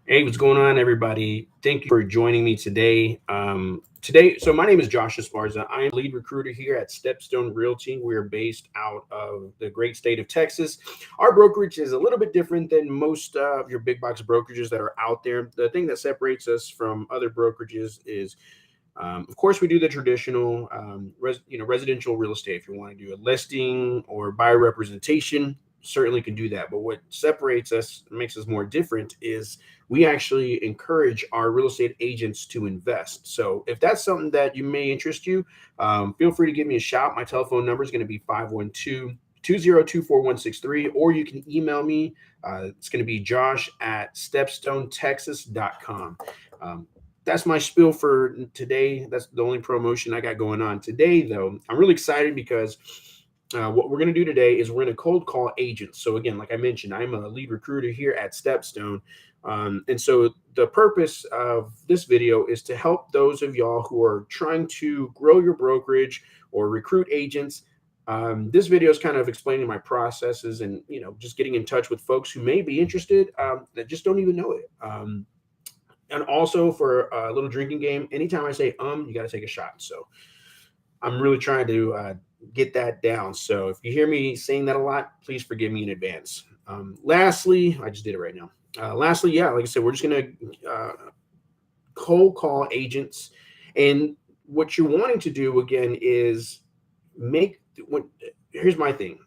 Hey, what's going on, everybody? Thank you for joining me today. So my name is Josh Esparza. I am lead recruiter here at Stepstone Realty. We are based out of the great state of Texas. Our brokerage is a little bit different than most of your big box brokerages that are out there. The thing that separates us from other brokerages is of course, we do the traditional, residential real estate. If you want to do a listing or buyer representation, certainly can do that. But what separates us, makes us more different, is we actually encourage our real estate agents to invest. So if that's something that you may interest you, feel free to give me a shout. My telephone number is going to be 512-202-4163, or you can email me. It's going to be josh at stepstonetexas.com. That's my spiel for today. That's the only promotion I got going on today, though. I'm really excited because what we're going to do today is we're going to cold call agents. So again, like I mentioned, I'm a lead recruiter here at Stepstone. And so the purpose of this video is to help those of y'all who are trying to grow your brokerage or recruit agents. This video is kind of explaining my processes and, just getting in touch with folks who may be interested that just don't even know it. And also for a little drinking game, anytime I say you got to take a shot. So I'm really trying to get that down. So if you hear me saying that a lot, please forgive me in advance. Lastly, I just did it right now. Lastly, yeah, like I said, we're just going to cold call agents. And what you're wanting to do again is make when here's my thing.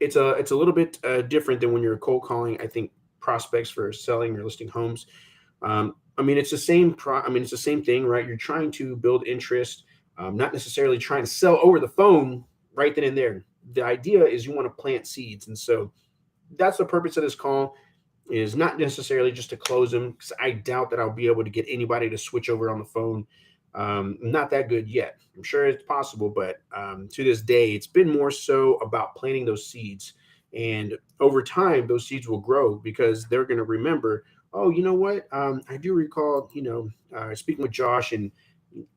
It's a little bit different than when you're cold calling, I think, prospects for selling or listing homes. I mean, it's the same. It's the same thing, right? You're trying to build interest, not necessarily trying to sell over the phone right then and there. The idea is you want to plant seeds, and so that's the purpose of this call. Is not necessarily just to close them, because I doubt that I'll be able to get anybody to switch over on the phone. Not that good yet. I'm sure it's possible, but to this day, it's been more so about planting those seeds. And over time, those seeds will grow because they're going to remember, oh, you know what? I do recall, speaking with Josh, and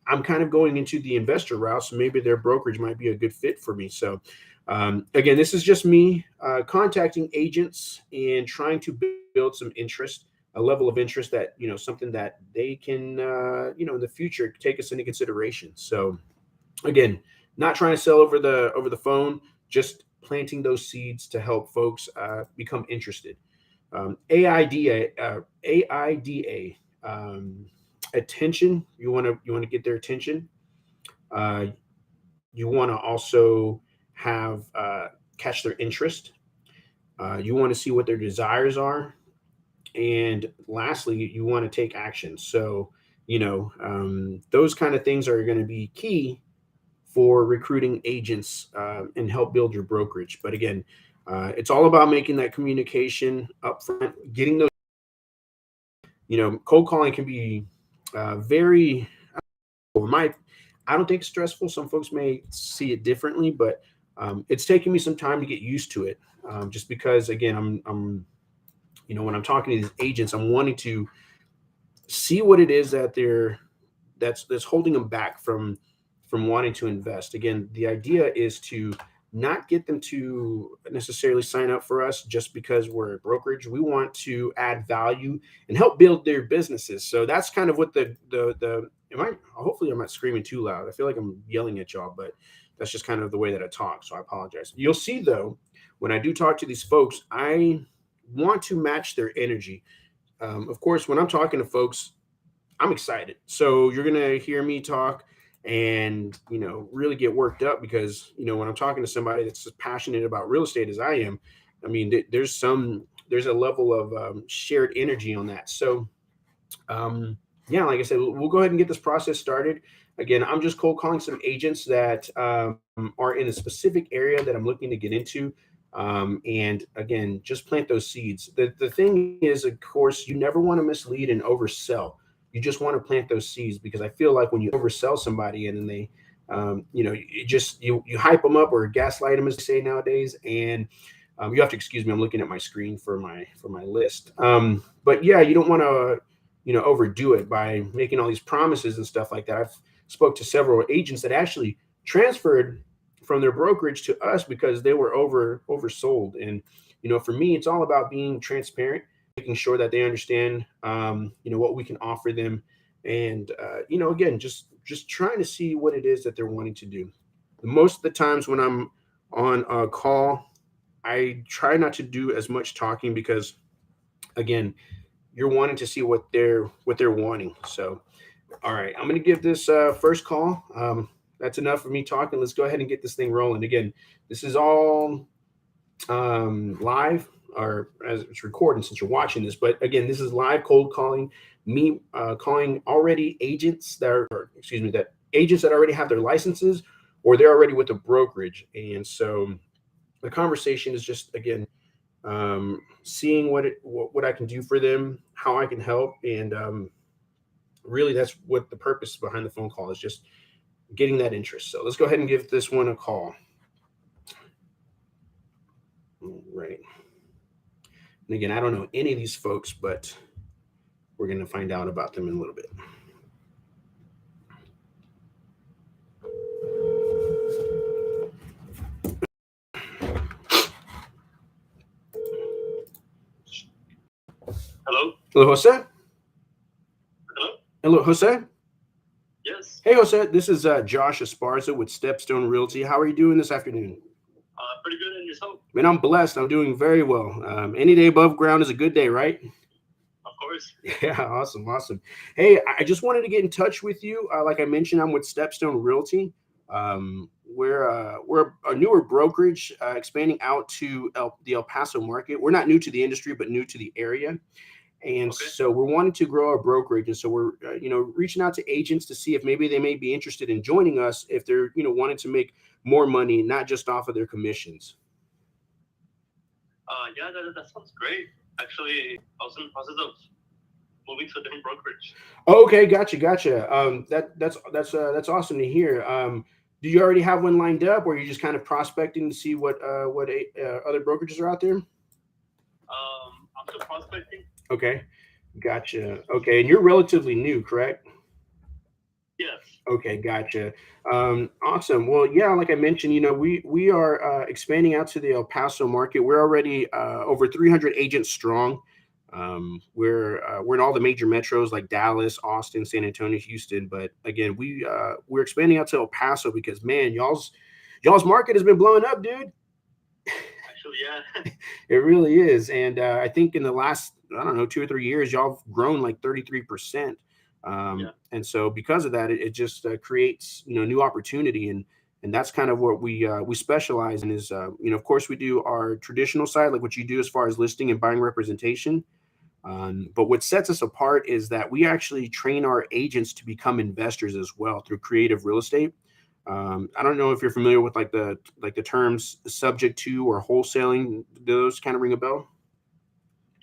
I'm kind of going into the investor route, so maybe their brokerage might be a good fit for me. So, again, this is just me contacting agents and trying to build some interest, a level of interest that something that they can, in the future take us into consideration. So, again, not trying to sell over the phone, just planting those seeds to help folks become interested. AIDA, attention. You want to get their attention. Uh, you want to also have catch their interest. You want to see what their desires are, and lastly, you want to take action. So those kind of things are going to be key for recruiting agents and help build your brokerage. But again, it's all about making that communication up front, getting those. Cold calling can be very, or my, I don't think it's stressful. Some folks may see it differently, but it's taken me some time to get used to it. Just because, again, when I'm talking to these agents, I'm wanting to see what it is that that's holding them back from wanting to invest. Again, the idea is to not get them to necessarily sign up for us just because we're a brokerage. We want to add value and help build their businesses. So that's kind of what the am I hopefully I'm not screaming too loud. I feel like I'm yelling at y'all, but that's just kind of the way that I talk. So I apologize. You'll see though, when I do talk to these folks, I want to match their energy. Of course, when I'm talking to folks, I'm excited. So you're gonna hear me talk and really get worked up because when I'm talking to somebody that's as passionate about real estate as I am, I mean there's a level of shared energy on that. So yeah, like I said, we'll go ahead and get this process started. Again, I'm just cold calling some agents that are in a specific area that I'm looking to get into. And again, just plant those seeds. The thing is, of course, you never want to mislead and oversell. You just want to plant those seeds because I feel like when you oversell somebody and then they, you hype them up or gaslight them, as they say nowadays. And you have to excuse me. I'm looking at my screen for my list. But yeah, you don't want to overdo it by making all these promises and stuff like that. I've spoke to several agents that actually transferred from their brokerage to us because they were oversold. And for me, it's all about being transparent. making sure that they understand, what we can offer them, and again, just trying to see what it is that they're wanting to do. Most of the times when I'm on a call, I try not to do as much talking because, again, you're wanting to see what they're wanting. So, all right, I'm going to give this first call. That's enough for me talking. Let's go ahead and get this thing rolling. Again, this is all live, or as it's recording since you're watching this. But again, this is live cold calling. Me calling already agents that are, or excuse me, that agents that already have their licenses, or they're already with a brokerage. And so the conversation is just, again, seeing what I can do for them, how I can help, and really that's what the purpose behind the phone call is, just getting that interest. So let's go ahead and give this one a call. All right. And again, I don't know any of these folks, but we're going to find out about them in a little bit. Hello? Hello, Jose? Hello? Hello, Jose? Yes. Hey, Jose. This is Josh Esparza with Stepstone Realty. How are you doing this afternoon? Pretty good, and yourself? Man, I'm blessed. I'm doing very well. Any day above ground is a good day, right? Of course. Yeah, awesome. Hey, I just wanted to get in touch with you. Like I mentioned, I'm with Stepstone Realty. We're a newer brokerage, expanding out to the El Paso market. We're not new to the industry, but new to the area. And Okay. so we're wanting to grow our brokerage. And so we're, reaching out to agents to see if maybe they may be interested in joining us if they're, wanting to make more money, not just off of their commissions. Yeah, that sounds great. Actually, I was in the process of moving to a different brokerage. Okay, gotcha. That's awesome to hear. Do you already have one lined up, or are you just kind of prospecting to see what other brokerages are out there? I'm still prospecting. Okay, gotcha. Okay, and you're relatively new, correct? Yes. Okay, gotcha. Awesome. Well, yeah, like I mentioned, we are expanding out to the El Paso market. We're already over 300 agents strong. We're in all the major metros like Dallas, Austin, San Antonio, Houston. But again, we're expanding out to El Paso because, man, y'all's market has been blowing up, dude. Actually, yeah. It really is. And I think in the last, I don't know, 2 or 3 years, y'all have grown like 33%. Yeah. And so because of that, it just creates, new opportunity. And that's kind of what we specialize in is, of course, we do our traditional side, like what you do as far as listing and buying representation. But what sets us apart is that we actually train our agents to become investors as well through creative real estate. I don't know if you're familiar with like the terms subject to or wholesaling. Do those kind of ring a bell?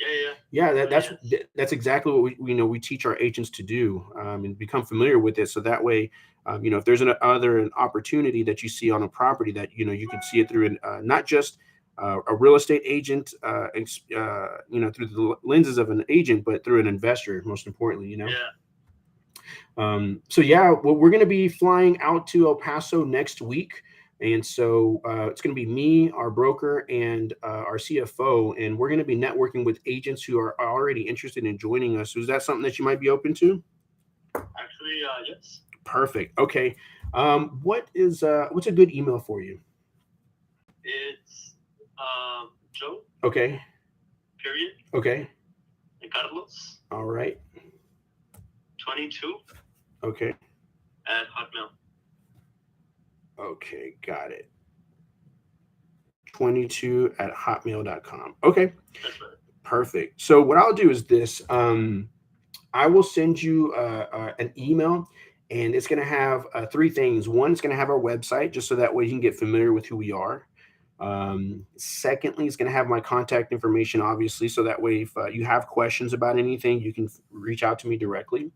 Yeah. Yeah, Yes. that's exactly what we teach our agents to do, and become familiar with it. So that way, if there's an opportunity that you see on a property that you can see it through not just a real estate agent, through the lenses of an agent, but through an investor. Most importantly. Yeah. So yeah, well, we're going to be flying out to El Paso next week. And so it's going to be me, our broker, and our CFO, and we're going to be networking with agents who are already interested in joining us. So is that something that you might be open to? Actually, yes. Perfect. Okay. What's a good email for you? It's Joe. Okay. Period. Okay. And Carlos. All right. 22. Okay. At Hotmail. Okay, got it. 22 at hotmail.com. Okay. That's right. Perfect. So what I'll do is this. I will send you an email, and it's going to have 3 things. One, it's going to have our website, just so that way you can get familiar with who we are. Secondly, it's going to have my contact information, obviously, so that way if you have questions about anything, you can reach out to me directly.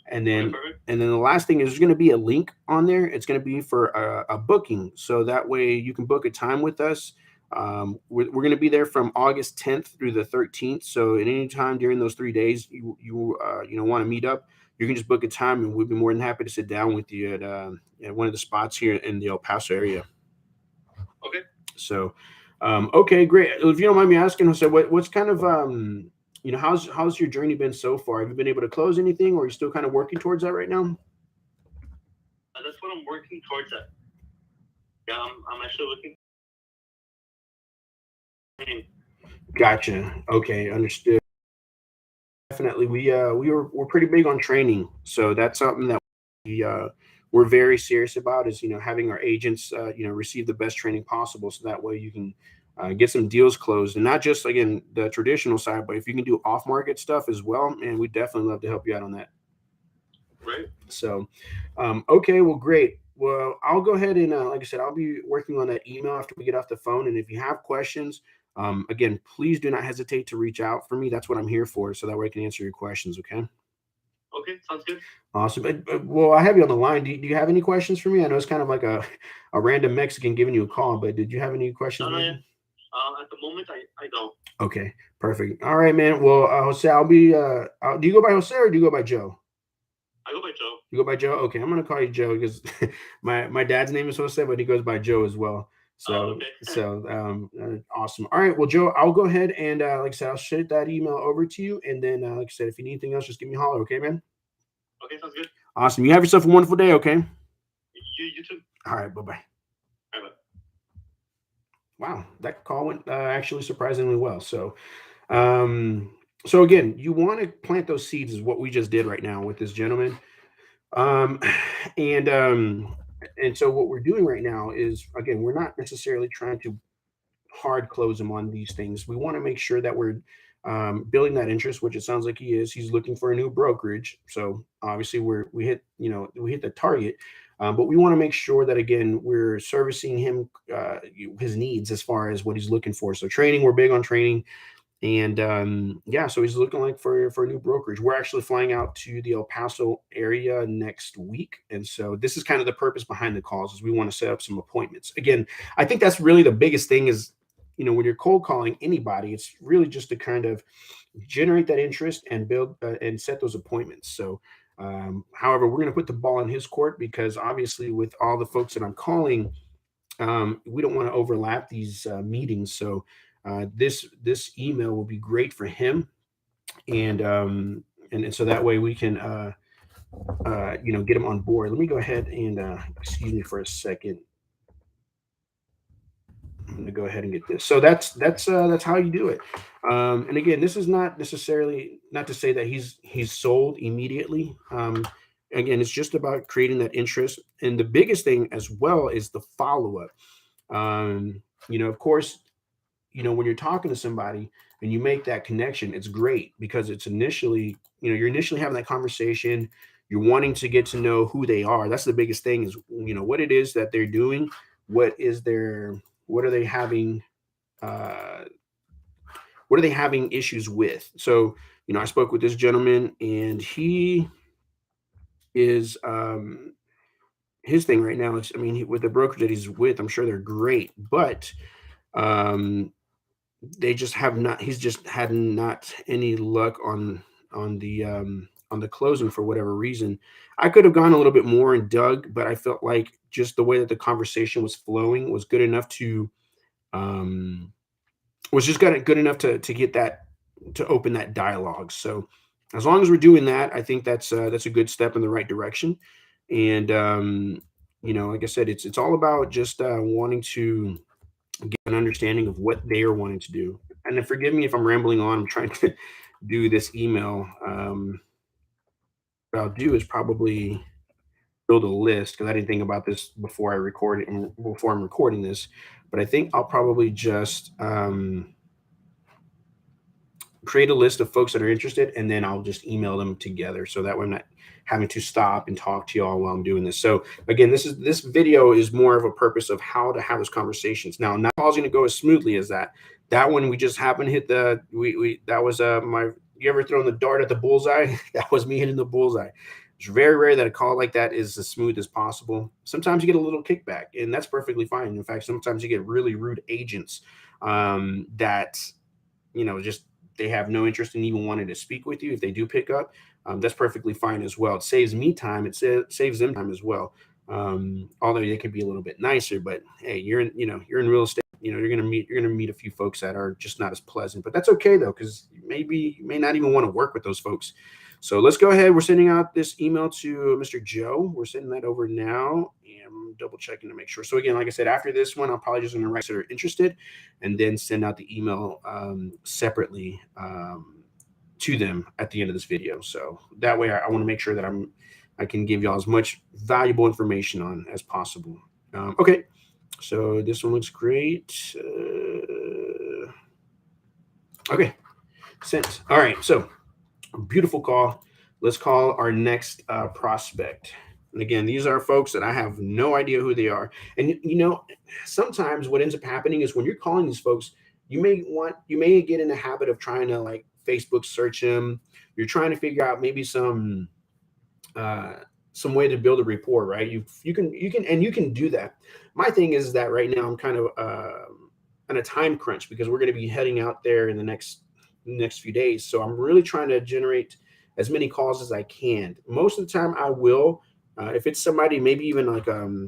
And then the last thing is there's going to be a link on there. It's going to be for a booking, so that way you can book a time with us. We're going to be there from August 10th through the 13th. So at any time during those 3 days you want to meet up, you can just book a time, and we'll be more than happy to sit down with you at one of the spots here in the El Paso area. Okay. So, okay, great. If you don't mind me asking, Jose, what's kind of how's your journey been so far? Have you been able to close anything, or are you still kind of working towards that right now? That's what I'm working towards. That. Yeah, I'm actually looking. Gotcha. Okay, understood. Definitely, we're pretty big on training, so that's something that we're very serious about. Is having our agents receive the best training possible, so that way you can get some deals closed, and not just again the traditional side, but if you can do off market stuff as well, and we definitely love to help you out on that. Right. So, okay, well, great. Well, I'll go ahead and, like I said, I'll be working on that email after we get off the phone. And if you have questions, again, please do not hesitate to reach out for me. That's what I'm here for, so that way I can answer your questions. Okay. Okay, sounds good. Awesome. Well, I have you on the line. Do you have any questions for me? I know it's kind of like a random Mexican giving you a call, but did you have any questions? No, no, yeah. At the moment, I don't. Okay, perfect. All right, man. Well, Jose, I'll be. Do you go by Jose or do you go by Joe? I go by Joe. You go by Joe? Okay, I'm gonna call you Joe because my dad's name is Jose, but he goes by Joe as well. Oh, So okay. awesome. All right, well, Joe, I'll go ahead and like I said, I'll shoot that email over to you, and then like I said, if you need anything else, just give me a holler. Okay, man. Okay, sounds good. Awesome. You have yourself a wonderful day. Okay. You too. All right. Bye bye. Bye bye. Wow, that call went actually surprisingly well. Um, so again, you want to plant those seeds, is what we just did right now with this gentleman. Um, and so what we're doing right now is again, we're not necessarily trying to hard close him on these things. We want to make sure that we're building that interest, which it sounds like he is. He's looking for a new brokerage, so obviously we hit the target. But we want to make sure that again we're servicing him his needs as far as what he's looking for. So training, we're big on training, and yeah, so he's looking like for a new brokerage. We're actually flying out to the El Paso area next week, and so this is kind of the purpose behind the calls is we want to set up some appointments. Again, I think that's really the biggest thing is when you're cold calling anybody, it's really just to kind of generate that interest and build and set those appointments. So however, we're going to put the ball in his court because obviously with all the folks that I'm calling, we don't want to overlap these meetings. So this email will be great for him, and so that way we can get him on board. Let me go ahead and excuse me for a second. I'm going to go ahead and get this. So that's how you do it. And again, this is not necessarily not to say that he's sold immediately. Again, it's just about creating that interest, and the biggest thing as well is the follow up. Of course, when you're talking to somebody and you make that connection, it's great because it's initially, you're initially having that conversation. You're wanting to get to know who they are. That's the biggest thing is, what it is that they're doing. What are they having? Uh, what are they having issues with? So, I spoke with this gentleman and he is, his thing right now is, I mean, with the broker that he's with, I'm sure they're great, but, um, they just have not he's just had not any luck on the closing for whatever reason. I could have gone a little bit more and dug, but I felt like just the way that the conversation was flowing was good enough to um was just good enough to get that to open that dialogue. So as long as we're doing that, I think that's a good step in the right direction. And like I said, it's all about just wanting to get an understanding of what they are wanting to do. And then forgive me if I'm rambling on. I'm trying to do this email. What I'll do is probably build a list because I didn't think about this before I record it and before I'm recording this. But I think I'll probably just create a list of folks that are interested, and then I'll just email them together. So that way I'm not having to stop and talk to y'all while I'm doing this. So again, this video is more of a purpose of how to have those conversations. Now, not all is going to go as smoothly as that. That one we just happened to hit the we that was my you ever thrown the dart at the bullseye? That was me hitting the bullseye. It's very rare that a call like that is as smooth as possible. Sometimes you get a little kickback, and that's perfectly fine. In fact, sometimes you get really rude agents that just they have no interest in even wanting to speak with you. If they do pick up, that's perfectly fine as well. It saves me time. It saves them time as well. Although they could be a little bit nicer, but hey, you're in real estate. you're gonna meet a few folks that are just not as pleasant, but that's okay though, because maybe you may not even want to work with those folks. So let's go ahead. We're sending out this email to Mr. Joe. We're sending that over now, and I'm double checking to make sure. So again, like I said, after this one, I'm probably just going to write that are interested, and then send out the email separately to them at the end of this video. So that way, I want to make sure that I can give y'all as much valuable information on as possible. Okay, so this one looks great. Okay, sent. All right, so beautiful call. Let's call our next prospect. And again, these are folks that I have no idea who they are. And sometimes what ends up happening is when you're calling these folks, you may get in the habit of trying to like Facebook search them. You're trying to figure out maybe some way to build a rapport, right? You can do that. My thing is that right now I'm kind of on a time crunch because we're going to be heading out there in the next few days. So I'm really trying to generate as many calls as I can. Most of the time I will, if it's somebody, maybe even like a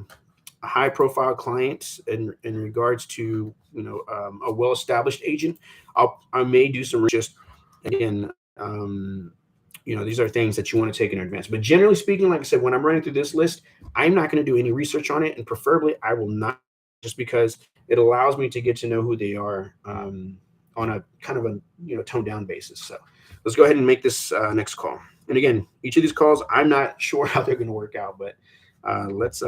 high profile client in regards to, a well-established agent, I may do some just, again, these are things that you want to take in advance. But generally speaking, like I said, when I'm running through this list, I'm not going to do any research on it. And preferably I will not, just because it allows me to get to know who they are on a kind of a toned down basis. So let's go ahead and make this next call. And again, each of these calls, I'm not sure how they're going to work out, but let's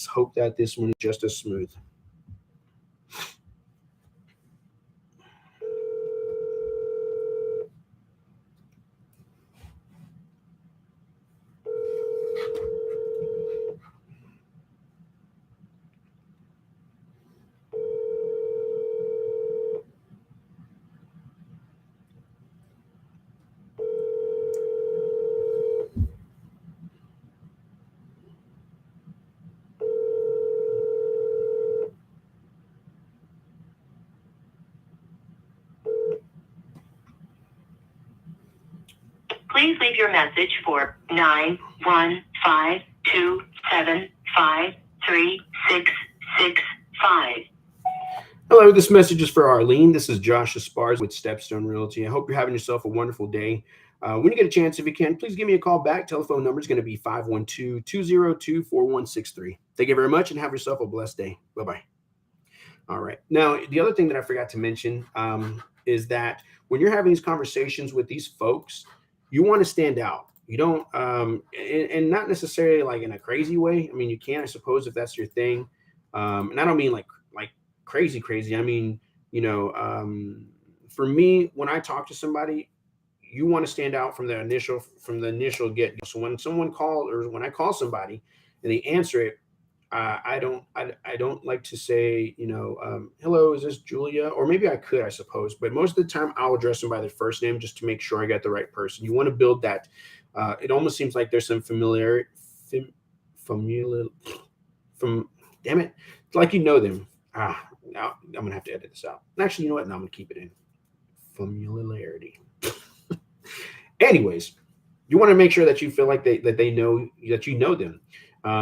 hope that this one is just as smooth. Please leave your message for 915-275-3665. Hello, this message is for Arlene. This is Josh Esparza with Stepstone Realty. I hope you're having yourself a wonderful day. When you get a chance, if you can, please give me a call back. Telephone number is going to be 512-202-4163. Thank you very much and have yourself a blessed day. Bye-bye. All right. Now, the other thing that I forgot to mention is that when you're having these conversations with these folks, you want to stand out. You don't, and not necessarily like in a crazy way. I mean, you can, I suppose, if that's your thing. And I don't mean like crazy. I mean, for me, when I talk to somebody, you want to stand out from the initial get. So when someone calls or when I call somebody and they answer it, I don't like to say, hello, is this Julia? Or maybe I could, I suppose, but most of the time I'll address them by their first name just to make sure I got the right person. You want to build that. It almost seems like there's some familiarity, damn it. It's like you know them. Now I'm going to have to edit this out. Actually, you know what? Now I'm going to keep it in. Familiarity. Anyways, you want to make sure that you feel like they know that you know them.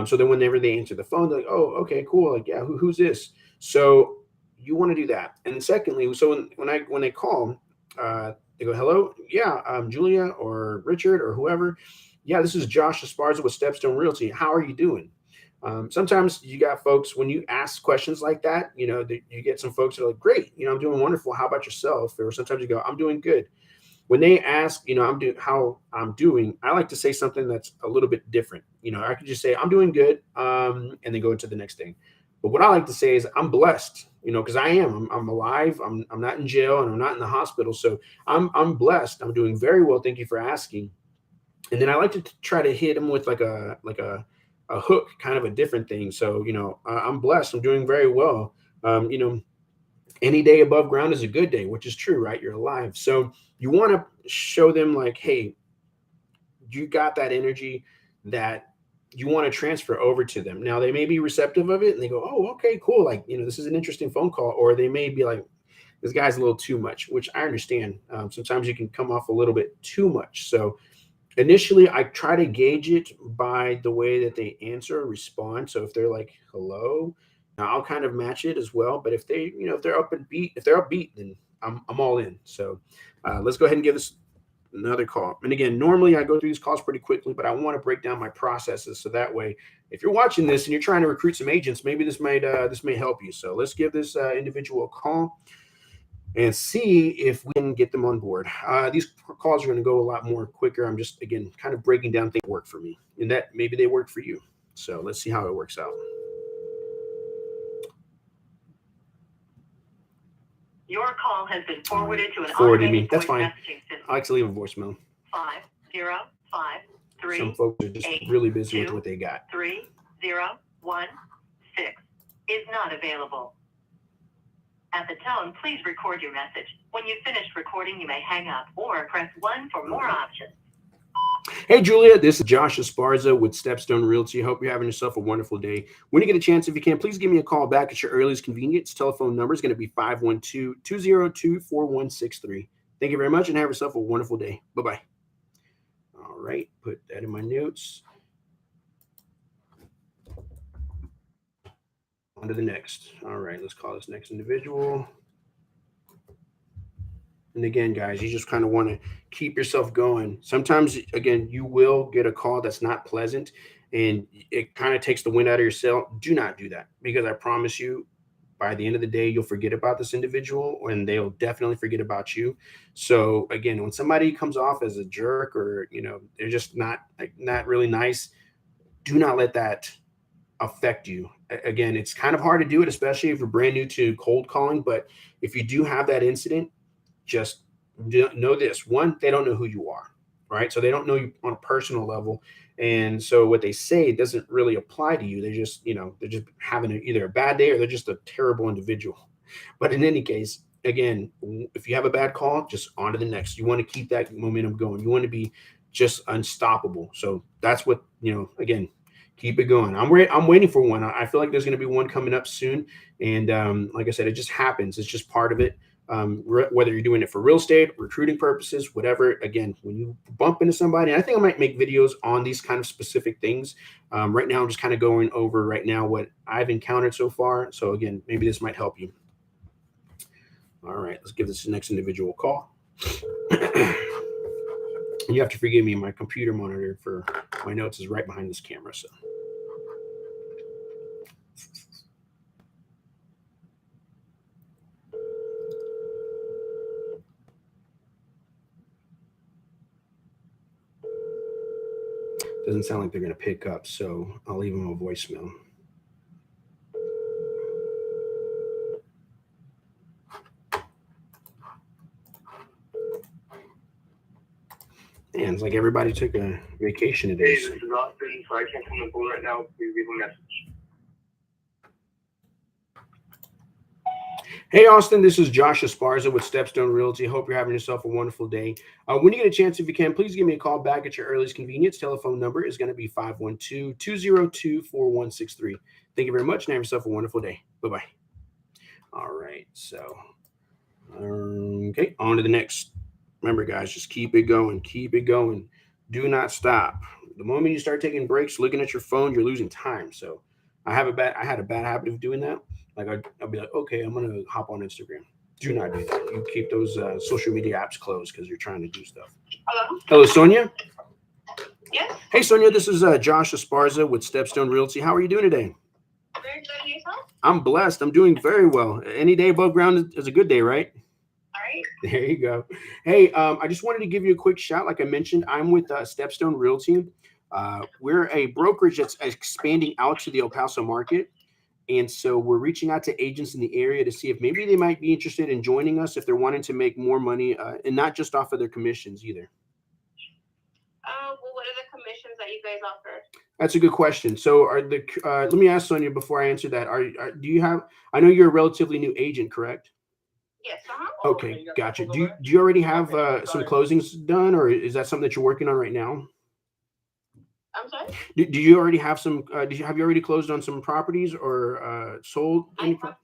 So then whenever they answer the phone, they're like, oh, okay, cool. Like, yeah, who's this? So you want to do that. And secondly, so when they call, they go, hello, yeah, Julia or Richard or whoever. Yeah, this is Josh Esparza with Stepstone Realty. How are you doing? Sometimes you got folks, when you ask questions like that, you get some folks that are like, great, I'm doing wonderful. How about yourself? Or sometimes you go, I'm doing good. When they ask, how I'm doing, I like to say something that's a little bit different. I could just say, I'm doing good, and then go into the next thing. But what I like to say is I'm blessed, because I am. I'm alive. I'm not in jail and I'm not in the hospital. So I'm blessed. I'm doing very well. Thank you for asking. And then I like to try to hit them with like a hook, kind of a different thing. So, I'm blessed. I'm doing very well. Any day above ground is a good day, which is true, right? You're alive. So you want to show them like, hey, you got that energy that you want to transfer over to them. Now they may be receptive of it and they go, oh, okay, cool. Like, this is an interesting phone call. Or they may be like, this guy's a little too much, which I understand. Sometimes you can come off a little bit too much. So initially I try to gauge it by the way that they answer or respond. So if they're like, hello, I'll kind of match it as well. But if they, if they're upbeat, then I'm all in. So let's go ahead and give this another call. And again, normally I go through these calls pretty quickly, but I want to break down my processes so that way, if you're watching this and you're trying to recruit some agents, maybe this may help you. So let's give this individual a call and see if we can get them on board. These calls are going to go a lot more quicker. I'm just, again, kind of breaking down things that work for me and that maybe they work for you. So let's see how it works out. Your call has been forwarded to an Forwarded me. automated That's voice fine. messaging system. I like to leave a voicemail. 5053 Some folks are just really busy with what they got. 3016 is not available. At the tone, please record your message. When you've finished recording, you may hang up or press 1 for more options. Hey, Julia, this is Josh Esparza with Stepstone Realty. Hope you're having yourself a wonderful day. When you get a chance, if you can, please give me a call back at your earliest convenience. Telephone number is going to be 512-202-4163. Thank you very much and have yourself a wonderful day. Bye-bye. All right, put that in my notes. On to the next. All right, let's call this next individual. And again, guys, you just kind of want to keep yourself going. Sometimes, again, you will get a call that's not pleasant and it kind of takes the wind out of your sail. Do not do that, because I promise you, by the end of the day, you'll forget about this individual and they'll definitely forget about you. So again, when somebody comes off as a jerk or, they're just not really nice, do not let that affect you. Again, it's kind of hard to do it, especially if you're brand new to cold calling. But if you do have that incident, just know this: one, they don't know who you are, right? So they don't know you on a personal level. And so what they say doesn't really apply to you. They're just having either a bad day or they're just a terrible individual. But in any case, again, if you have a bad call, just on to the next. You want to keep that momentum going. You want to be just unstoppable. So that's what, again, keep it going. I'm waiting for one. I feel like there's going to be one coming up soon. And like I said, it just happens. It's just part of it. Whether you're doing it for real estate, recruiting purposes, whatever. Again, when you bump into somebody, and I think I might make videos on these kind of specific things. Right now, I'm just kind of going over right now what I've encountered so far. So again, maybe this might help you. All right, let's give this next individual a call. You have to forgive me, my computer monitor for my notes is right behind this camera. So. Doesn't sound like they're going to pick up, so I'll leave them a voicemail. Man, it's like everybody took a vacation today. Hey, this is Austin, so I can't come on the phone right now. Please leave a message. Hey, Austin, this is Josh Esparza with Stepstone Realty. Hope you're having yourself a wonderful day. When you get a chance, if you can, please give me a call back at your earliest convenience. Telephone number is going to be 512-202-4163. Thank you very much and have yourself a wonderful day. Bye-bye. All right, so, okay, on to the next. Remember, guys, just keep it going. Keep it going. Do not stop. The moment you start taking breaks, looking at your phone, you're losing time. So I had a bad habit of doing that. Like I'll be like, okay, I'm going to hop on Instagram. Do not do that. You keep those social media apps closed because you're trying to do stuff. Hello? Hello, Sonia? Yes? Hey, Sonia, this is Josh Esparza with Stepstone Realty. How are you doing today? Very good, yourself? I'm blessed. I'm doing very well. Any day above ground is a good day, right? All right. There you go. Hey, I just wanted to give you a quick shout. Like I mentioned, I'm with Stepstone Realty. We're a brokerage that's expanding out to the El Paso market. And so we're reaching out to agents in the area to see if maybe they might be interested in joining us if they're wanting to make more money and not just off of their commissions either. Well, what are the commissions that you guys offer? That's a good question. So let me ask Sonia before I answer that. Do you have, I know you're a relatively new agent, correct? Yes, Okay, gotcha. Do you already have some closings done, or is that something that you're working on right now? I'm sorry? Do you already have some, have you already closed on some properties or sold I any have not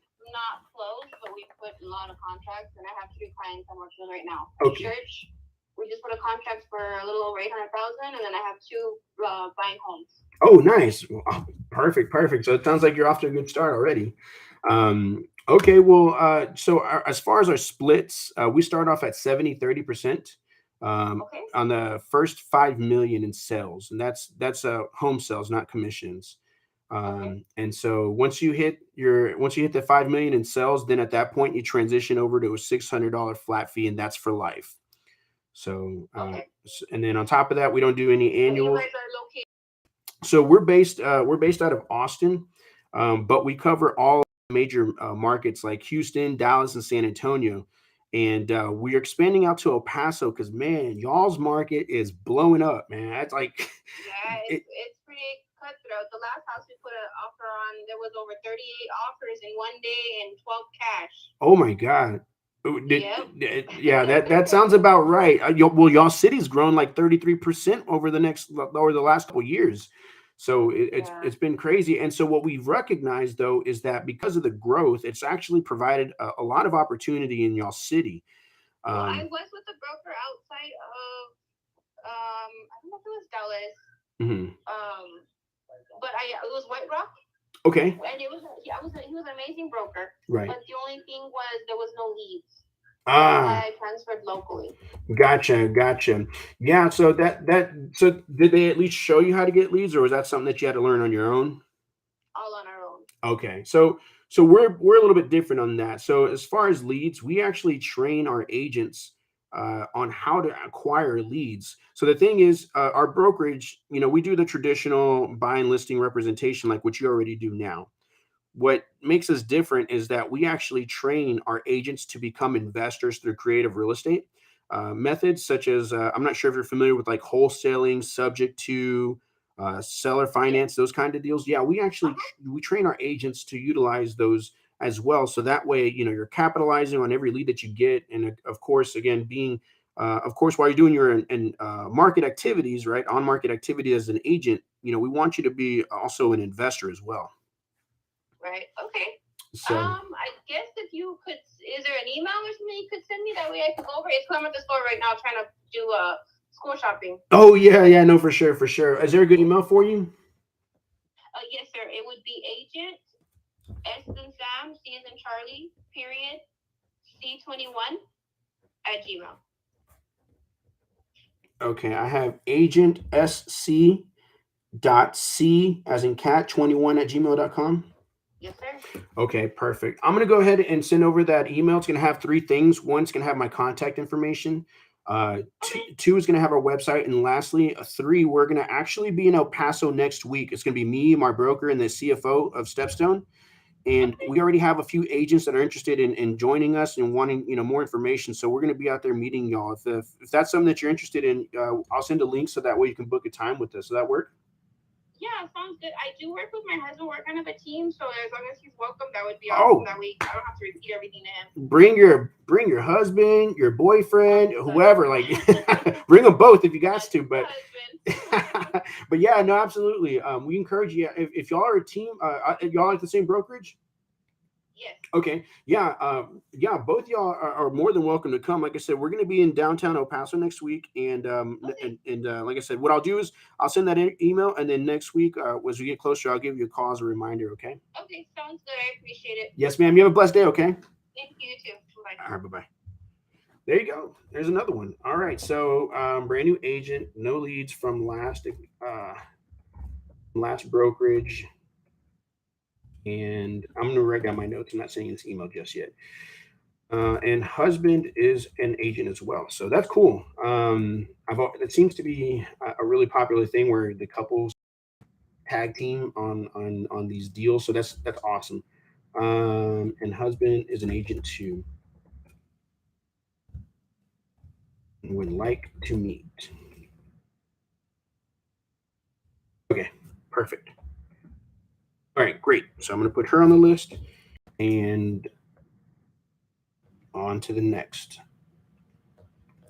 closed, but we put a lot of contracts, and I have 2 clients I'm working with right now. Okay. Church, we just put a contract for a little over 800,000, and then I have two buying homes. Oh, nice. Oh, perfect. So it sounds like you're off to a good start already. Okay. Well, as far as our splits, we start off at 70-30%. Okay. On the first 5 million in sales, and that's home sales, not commissions. And so once you hit the 5 million in sales, then at that point you transition over to a $600 flat fee, and that's for life. So, Okay. and then on top of that, we don't do any annual. You guys are located. So we're based out of Austin, but we cover all major markets like Houston, Dallas, and San Antonio. And we're expanding out to El Paso because, man, y'all's market is blowing up, man. That's like, Yeah, it's pretty cutthroat. The last house we put an offer on, there was over 38 offers in one day and 12 cash. oh my God. Yep. Yeah, that sounds about right. Y'all city's grown like 33% over the last couple years. So it's been crazy. And so what we've recognized, though, is that because of the growth, it's actually provided a lot of opportunity in y'all city. Well, I was with a broker outside of I don't know if it was Dallas. But it was White Rock. Okay. And he was an amazing broker. Right. But the only thing was there was no leads. I transferred locally. Gotcha. Yeah. So so did they at least show you how to get leads, or was that something that you had to learn on your own? All on our own. Okay. So we're a little bit different on that. So as far as leads, we actually train our agents on how to acquire leads. So the thing is, our brokerage, we do the traditional buy and listing representation, like what you already do now. What makes us different is that we actually train our agents to become investors through creative real estate methods, such as I'm not sure if you're familiar with like wholesaling, subject to seller finance, those kind of deals. Yeah, we actually we train our agents to utilize those as well. So that way, you're capitalizing on every lead that you get, and of course, again, being while you're doing your market activities, right, on market activity as an agent, we want you to be also an investor as well. Right. Okay. So I guess if you could, is there an email or something you could send me? That way I could go over it. I'm at the store right now trying to do school shopping. Oh yeah, no, for sure. Is there a good email for you? Yes, sir. It would be agent S as in Sam, C as in Charlie, period, C21 at Gmail. Okay, I have agent SC dot C as in cat 21 at gmail.com. Yes, sir. Okay, perfect. I'm going to go ahead and send over that email. It's going to have 3 things. One's going to have my contact information. Two is going to have our website. And lastly, 3, we're going to actually be in El Paso next week. It's going to be me, my broker, and the CFO of Stepstone. And we already have a few agents that are interested in joining us and wanting, more information. So we're going to be out there meeting y'all. If that's something that you're interested in, I'll send a link so that way you can book a time with us. Does that work? Yeah, sounds good. I do work with my husband. We're kind of a team, so as long as he's welcome, that would be awesome. That way I don't have to repeat everything to him. Bring your husband, your boyfriend, whoever. Like, bring them both if you got to. But but yeah, no, absolutely. We encourage you if y'all are a team. Y'all like the same brokerage? Yes. Okay. Yeah. Both y'all are more than welcome to come. Like I said, we're going to be in downtown El Paso next week, and like I said, what I'll do is I'll send that email, and then next week, as we get closer, I'll give you a call as a reminder. Okay. Okay. Sounds good. I appreciate it. Yes, ma'am. You have a blessed day. Okay. Thank you. You too. Bye. All right. Bye. There you go. There's another one. All right. So, brand new agent, no leads from last brokerage. And I'm going to write down my notes. I'm not saying this email just yet. And husband is an agent as well. So that's cool. It seems to be a really popular thing where the couples tag team on these deals. So that's awesome. And husband is an agent too. Would like to meet. Okay, perfect. All right, great. So I'm going to put her on the list and on to the next.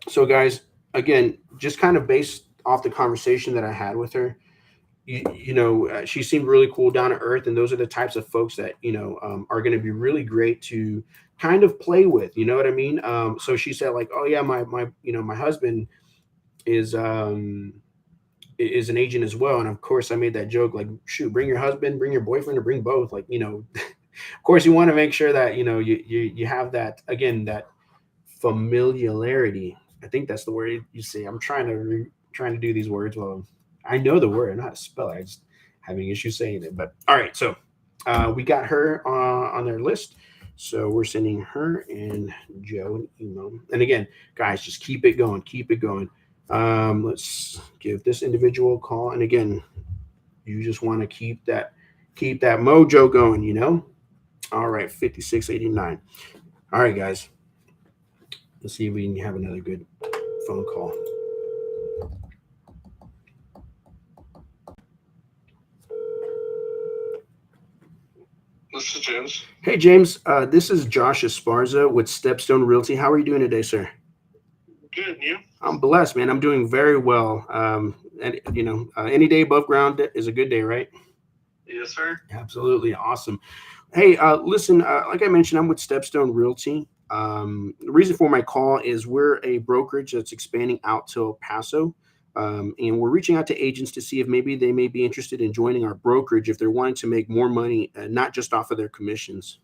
So guys, again, just kind of based off the conversation that I had with her, she seemed really cool, down to earth. And those are the types of folks that, are going to be really great to kind of play with, you know what I mean? So she said like, oh yeah, my husband, is an agent as well. And of course, I made that joke like, shoot, bring your husband, bring your boyfriend, or bring both. Like, of course, you want to make sure that you have that, again, that familiarity. I think that's the word you say. I'm trying to do these words. Well, I know the word, I know how to spell it. I just having issues saying it. But all right, so we got her on their list. So we're sending her and Joe an email. And again, guys, just keep it going. Keep it going. Let's give this individual a call. And again, you just want to keep that mojo going, All right, 5689. All right, guys. Let's see if we can have another good phone call. This is James. Hey, James. This is Josh Esparza with Stepstone Realty. How are you doing today, sir? Good, and you? I'm blessed, man. I'm doing very well. And any day above ground is a good day, right? Yes, sir. Absolutely. Awesome. Hey, listen, like I mentioned, I'm with Stepstone Realty. The reason for my call is we're a brokerage that's expanding out to El Paso. And we're reaching out to agents to see if maybe they may be interested in joining our brokerage if they're wanting to make more money, not just off of their commissions.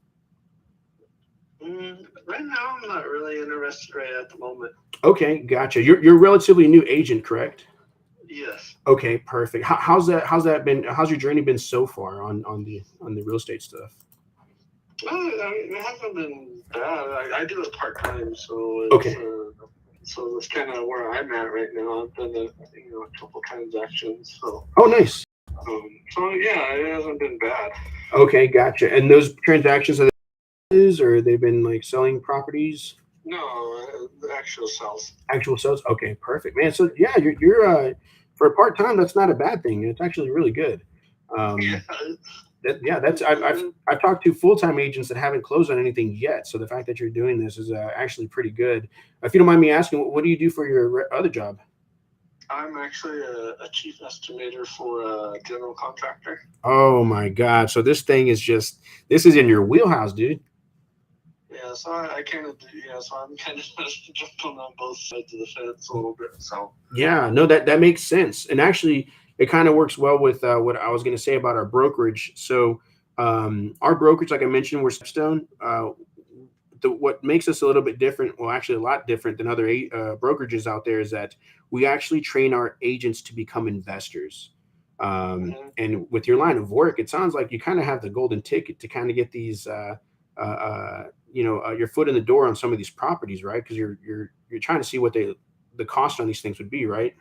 Right now, I'm not really interested right at the moment. Okay, gotcha. You're a relatively new agent, correct? Yes. Okay, perfect. How's that been? How's your journey been so far on the real estate stuff? Well, it hasn't been bad. I do it part time, so it's, Okay. So that's kind of where I'm at right now. I've done a couple transactions, so. Oh, nice. So yeah, it hasn't been bad. Okay, gotcha. And those transactions are or they've been like selling properties? No, the actual sales. Actual sales. Okay, perfect, man. So yeah, you're for a part time. That's not a bad thing. It's actually really good. I've talked to full time agents that haven't closed on anything yet. So the fact that you're doing this is actually pretty good. If you don't mind me asking, what do you do for your other job? I'm actually a chief estimator for a general contractor. Oh my God! So this is in your wheelhouse, dude. Yeah, so I kind of do. Yeah, so I'm kind of jumping on both sides of the fence a little bit. So yeah, no, that makes sense, and actually, it kind of works well with what I was going to say about our brokerage. So, our brokerage, like I mentioned, we're Stepstone. What makes us a little bit different, well, actually a lot different than other brokerages out there, is that we actually train our agents to become investors. And with your line of work, it sounds like you kind of have the golden ticket to kind of get these, your foot in the door on some of these properties, right? Because you're trying to see what the cost on these things would be, right?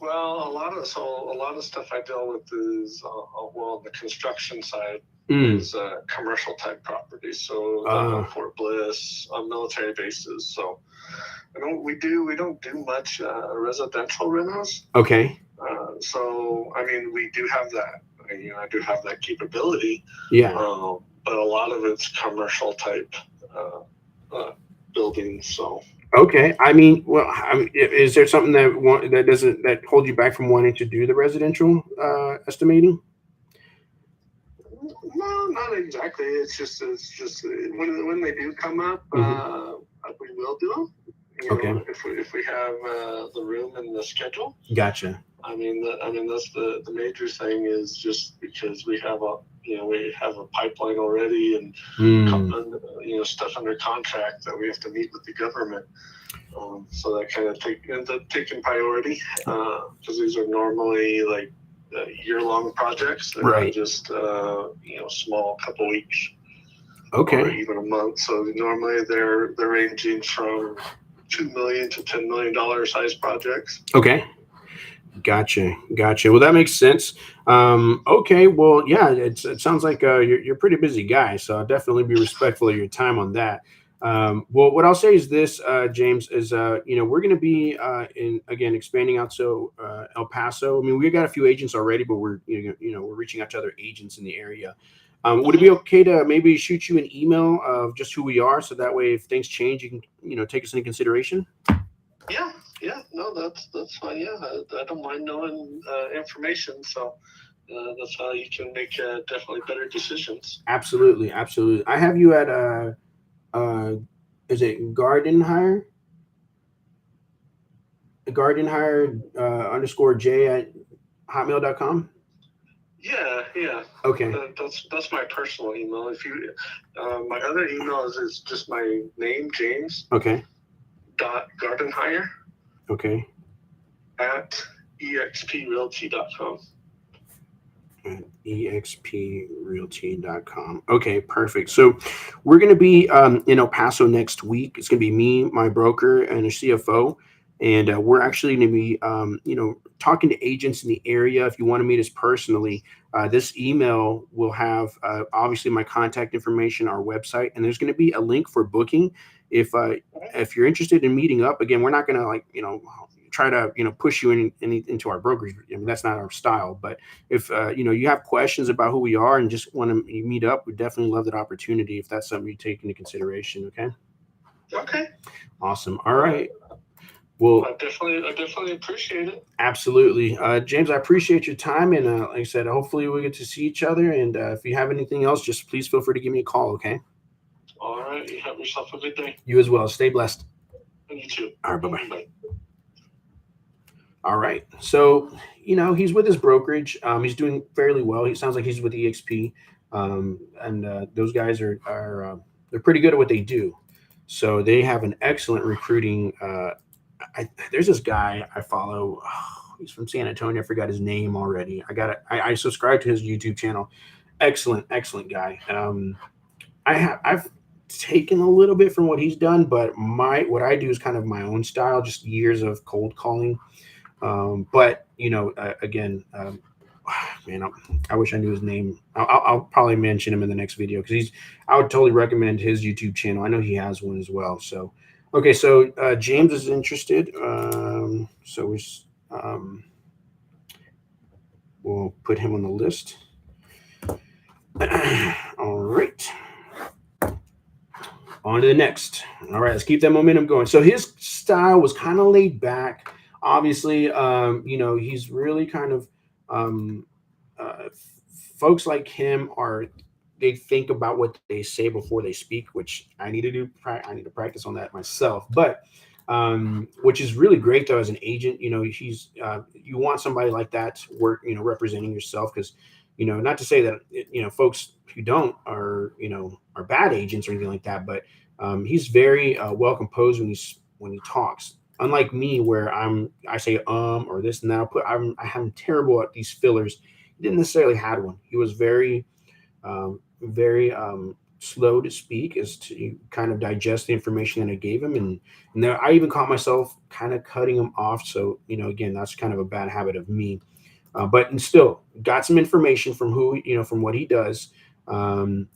Well, a lot of stuff I deal with is the construction side is commercial type properties. So Fort Bliss, military bases. So we don't do much residential rentals. Okay. So I mean, we do have that. I do have that capability. Yeah. But a lot of it's commercial type buildings. So. Okay. Is there something that hold you back from wanting to do the residential estimating? No, not exactly. It's just when they do come up, we will do them. Okay. If we have the room and the schedule. Gotcha. I mean that's the major thing, is just because we have a pipeline already and stuff under contract that we have to meet with the government. So that kind of ends up taking priority, because these are normally like year-long projects. They're right. Not just small couple weeks. Okay. Or even a month. So normally they're ranging from $2 million to $10 million size projects. Okay. Gotcha. Well, that makes sense. Okay. Well, yeah, it sounds like you're a pretty busy guy, so I'll definitely be respectful of your time on that. Well, what I'll say is this, James, is we're going to be expanding out to El Paso. I mean, we've got a few agents already, but we're we're reaching out to other agents in the area. Would it be okay to maybe shoot you an email of just who we are, so that way if things change, you can take us into consideration? Yeah, no, that's fine. Yeah, I don't mind knowing information. So that's how you can make definitely better decisions. Absolutely. I have you at is it Garden Hire? Gardenhire _J at hotmail.com. Yeah. Okay. That's my personal email. If you, my other email is just my name, James. Okay. .Gardenhire. Okay. At exprealty.com. At exprealty.com. Okay, perfect. So we're going to be in El Paso next week. It's going to be me, my broker, and a CFO. And we're actually going to be, talking to agents in the area. If you want to meet us personally, this email will have obviously my contact information, our website, and there's going to be a link for booking. If you're interested in meeting up, again, we're not going to try to push you into our brokerage. I mean, that's not our style. But if you have questions about who we are and just want to meet up, we definitely love that opportunity if that's something you take into consideration. Okay. Awesome. All right. Well, I definitely appreciate it. Absolutely. James, I appreciate your time. And like I said, hopefully we get to see each other. And if you have anything else, just please feel free to give me a call. Okay. All right. You have yourself a good day. You as well. Stay blessed. And you too. All right. Bye-bye. Bye. All right. So, he's with his brokerage. He's doing fairly well. He sounds like he's with EXP. And those guys are they're pretty good at what they do. So they have an excellent recruiting. There's this guy I follow. Oh, he's from San Antonio. I forgot his name already. I subscribe to his YouTube channel. Excellent guy. I've taken a little bit from what he's done, but what I do is kind of my own style, just years of cold calling. But again, man, I wish I knew his name. I'll probably mention him in the next video because I would totally recommend his YouTube channel. I know he has one as well. So, okay. So, James is interested. We'll put him on the list. All right. On to the next. All right. Let's keep that momentum going. So his style was kind of laid back. Obviously, he's really kind of folks like him they think about what they say before they speak, which I need to do. I need to practice on that myself. But which is really great though as an agent. He's you want somebody like that to work, representing yourself because not to say that folks who don't are bad agents or anything like that, but he's very well composed when he talks. Unlike me, where I say or this and that, I'm terrible at these fillers. He didn't necessarily had one. He was very slow to speak as to kind of digest the information that I gave him, and then I even caught myself kind of cutting him off. So again, that's kind of a bad habit of me. But still got some information from from what he does.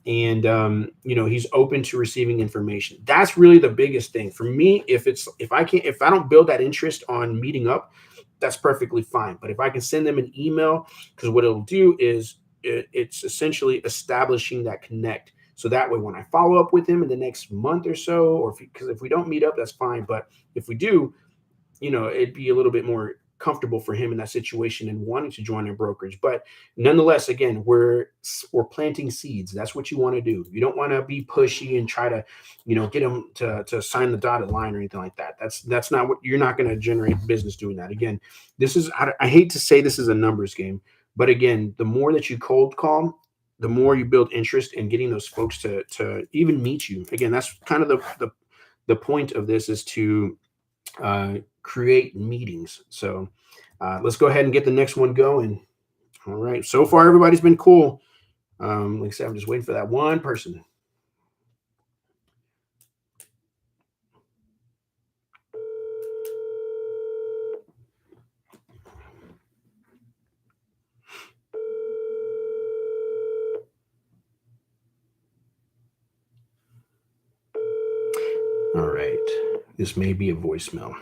He's open to receiving information. That's really the biggest thing for me. If I don't build that interest on meeting up, that's perfectly fine. But if I can send them an email, because what it'll do is it's essentially establishing that connect. So that way, when I follow up with him in the next month or so, or if we don't meet up, that's fine. But if we do, it'd be a little bit more comfortable for him in that situation and wanting to join a brokerage. But nonetheless, again, we're planting seeds. That's what you want to do. You don't want to be pushy and try to, get them to sign the dotted line or anything like that. That's not what you're not going to generate business doing that. Again, I hate to say this is a numbers game, but again, the more that you cold call, the more you build interest in getting those folks to even meet you. Again, that's kind of the point of this is to create meetings. So let's go ahead and get the next one going. All right. So far, everybody's been cool. Like I said, I'm just waiting for that one person. All right. This may be a voicemail.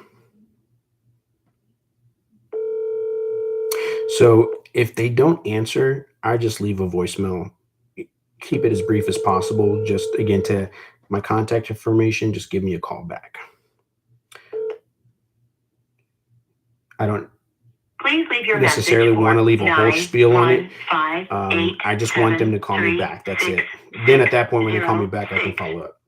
So if they don't answer, I just leave a voicemail. Keep it as brief as possible. Just again, to my contact information, just give me a call back. Please leave your necessarily message want to leave a whole spiel on it. 8, I just want them to call me back. That's it. Then at that point, when they call me back, I can follow up.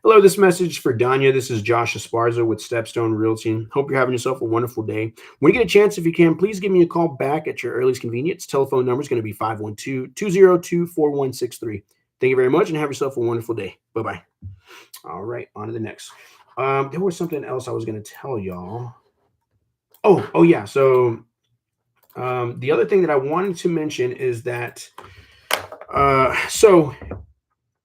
Hello, this message for Danya. This is Josh Esparza with Stepstone Realty. Hope you're having yourself a wonderful day. When you get a chance, if you can, please give me a call back at your earliest convenience. Telephone number is going to be 512-202-4163. Thank you very much and have yourself a wonderful day. Bye-bye. All right, on to the next. There was something else I was going to tell y'all. Oh yeah. So the other thing that I wanted to mention is that so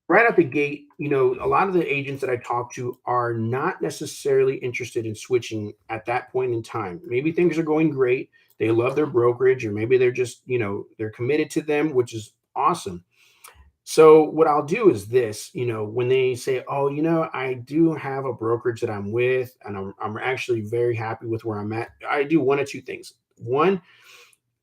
right out the gate, you know, a lot of the agents that I talk to are not necessarily interested in switching at that point in time. Maybe things are going great. They love their brokerage, or maybe they're just, you know, they're committed to them, which is awesome. So what I'll do is this, you know, when they say, oh, you know, I do have a brokerage that I'm with, and I'm actually very happy with where I'm at. I do one of two things. One,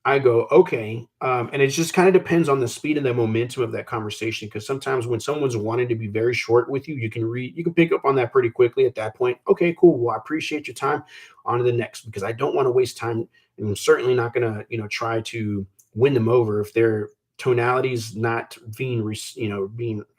I go, okay. And it just kind of depends on the speed and the momentum of that conversation. Because sometimes when someone's wanting to be very short with you, you can pick up on that pretty quickly at that point. Okay, cool. Well, I appreciate your time. On to the next, because I don't want to waste time. And I'm certainly not going to, you know, try to win them over if their tonality is not being,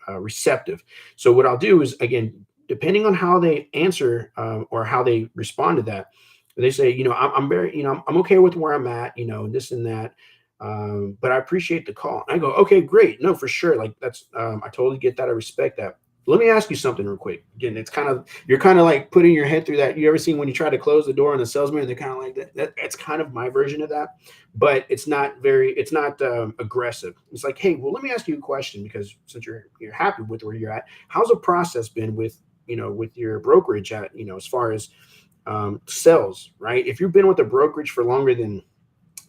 receptive. So what I'll do is, again, depending on how they answer or how they respond to that, they say, you know, I'm very, you know, I'm okay with where I'm at, you know, this and that. But I appreciate the call. And I go, okay, great. No, for sure. Like that's, I totally get that. I respect that. Let me ask you something real quick. Again, it's kind of, you're kind of like putting your head through that. You ever seen when you try to close the door on the salesman and they're kind of like that? That's kind of my version of that, but it's not aggressive. It's like, hey, well, let me ask you a question, because since you're happy with where you're at, how's the process been with, you know, with your brokerage at, you know, as far as sales, right? If you've been with a brokerage for longer than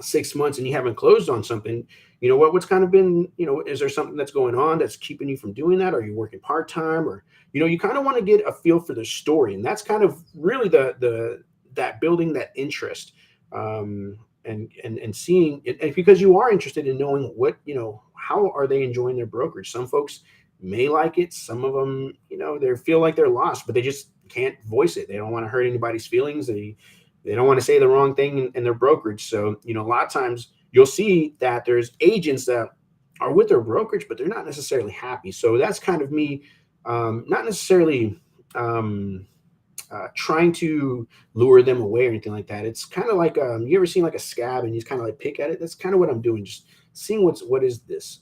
6 months and you haven't closed on something, you know, what's kind of been, you know, is there something that's going on that's keeping you from doing that? Are you working part-time? Or, you know, you kind of want to get a feel for the story. And that's kind of really that building that interest, and seeing it, and because you are interested in knowing what, you know, how are they enjoying their brokerage? Some folks may like it. Some of them, you know, they feel like they're lost, but they just can't voice it. They don't want to hurt anybody's feelings. They don't want to say the wrong thing in their brokerage. So, you know, a lot of times you'll see that there's agents that are with their brokerage, but they're not necessarily happy. So that's kind of me, not necessarily trying to lure them away or anything like that. It's kind of like, you ever seen like a scab and you just kind of like pick at it? That's kind of what I'm doing. Just seeing what is this?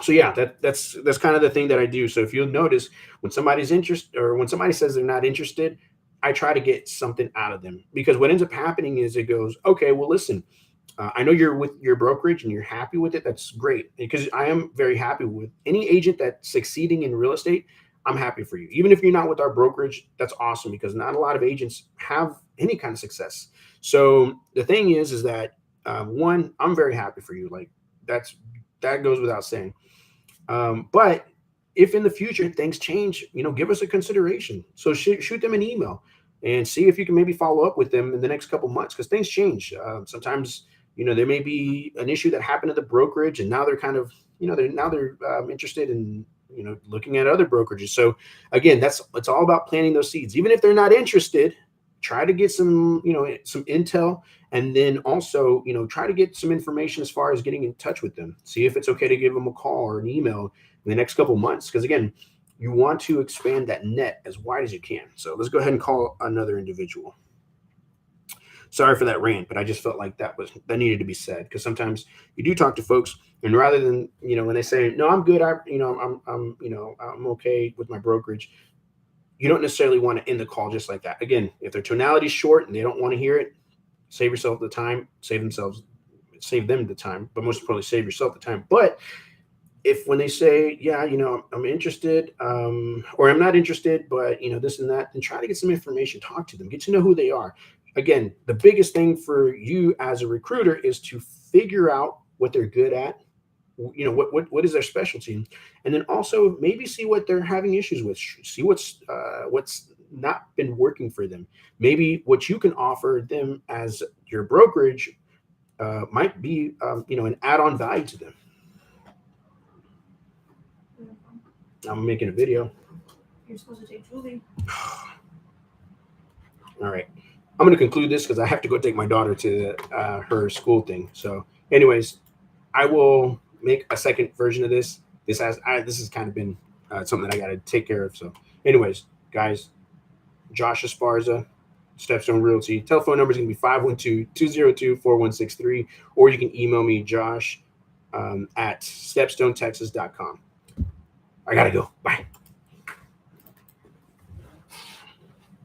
So yeah, that's kind of the thing that I do. So if you'll notice, when somebody's interested, or when somebody says they're not interested, I try to get something out of them, because what ends up happening is it goes, okay, well, listen, I know you're with your brokerage and you're happy with it. That's great, because I am very happy with any agent that's succeeding in real estate. I'm happy for you. Even if you're not with our brokerage, that's awesome, because not a lot of agents have any kind of success. So the thing is that one, I'm very happy for you. Like that goes without saying. But if in the future things change, you know, give us a consideration. So shoot them an email and see if you can maybe follow up with them in the next couple months, because things change. Sometimes, you know, there may be an issue that happened at the brokerage, and now they're kind of, you know, they're interested in, you know, looking at other brokerages. So again, it's all about planting those seeds. Even if they're not interested, try to get some, you know, some intel, and then also, you know, try to get some information as far as getting in touch with them. See if it's okay to give them a call or an email in the next couple of months. Because again, you want to expand that net as wide as you can. So let's go ahead and call another individual. Sorry for that rant, but I just felt like that needed to be said, because sometimes you do talk to folks, and rather than, you know, when they say, no, I'm good, I'm okay with my brokerage, you don't necessarily want to end the call just like that. Again, if their tonality is short and they don't want to hear it, save yourself the time, save them the time, but most importantly, save yourself the time. But if when they say, yeah, you know, I'm interested, or I'm not interested, but, you know, this and that, then try to get some information, talk to them, get to know who they are. Again, the biggest thing for you as a recruiter is to figure out what they're good at, you know, what is their specialty, and then also maybe see what they're having issues with, see what's not been working for them. Maybe what you can offer them as your brokerage might be, you know, an add-on value to them. I'm making a video. You're supposed to take Julie. All right. I'm going to conclude this because I have to go take my daughter to her school thing. So anyways, I will make a second version of this. This has kind of been It's something that I got to take care of. So, anyways, guys, Josh Esparza, Stepstone Realty. Telephone number is going to be 512-202-4163, or you can email me, Josh, at stepstonetexas.com. I got to go. Bye.